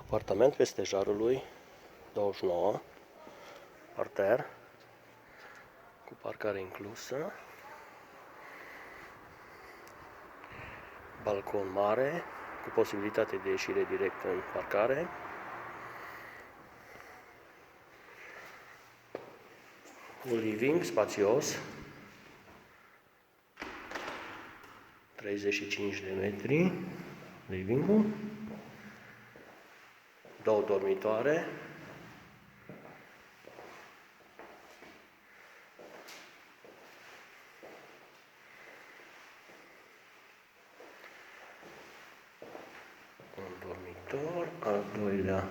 Apartament pe stejarului 29, parter, cu parcare inclusă, balcon mare, cu posibilitate de ieșire direct în parcare, un living spațios, 35 de metri, living-ul, 2 dormitoare, un dormitor, al doilea,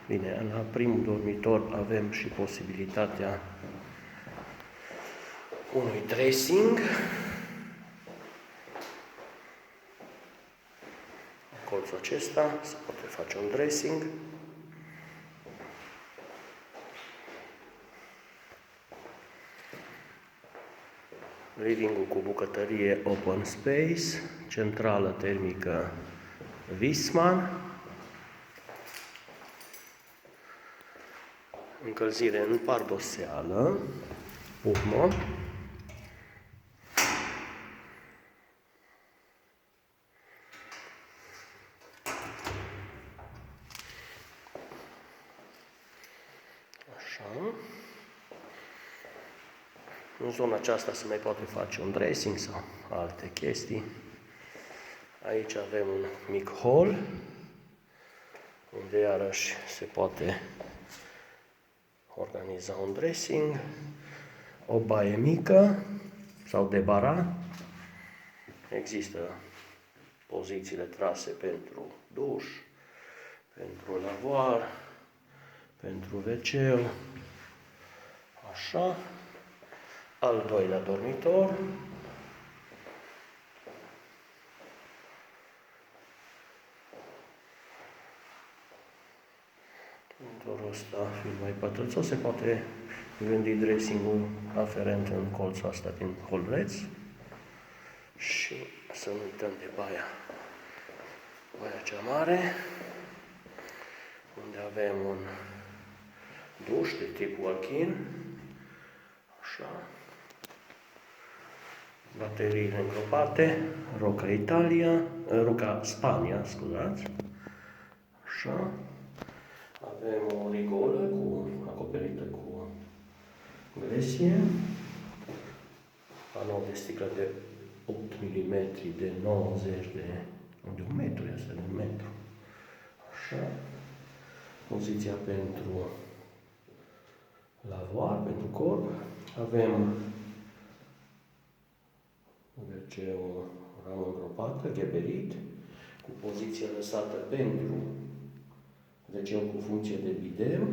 bine, la primul dormitor avem și posibilitatea unui dressing, în colțul acesta se poate face un dressing, living-ul cu bucătărie open space, centrală termică Viessmann, încălzire în pardoseală, urmă, așa. În zona aceasta se mai poate face un dressing sau alte chestii. Aici avem un mic hall, unde iarăși se poate organiza un dressing, o baie mică sau de bara. Există pozițiile trase pentru duș, pentru lavoar, pentru WC, așa. Al doilea dormitor, dorul ăsta fiind mai pătrățos, se poate gândi dressing-ul aferent în colțul ăsta din holreț. Și să nu uităm de baia cea mare, unde avem un duș de tip walk-in, așa, bateriile îngropate, Rocca Spania, scuzați, așa, avem o rigolă acoperită cu gresie, panou de sticlă de 8 mm de 90 de 1 metru, este de 1 metru, așa, poziția pentru lavoar, pentru corp, avem WC-ul, ramă îngropată, gheberit, cu poziție lăsată pentru WC-ul cu funcție de bideu.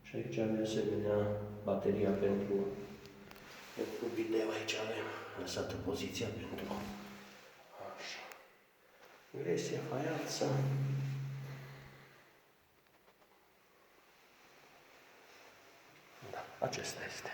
Și aici avem de asemenea bateria pentru bideu. Aici avem lăsată poziția pentru așa. Gresie, faianță. Da, acesta este.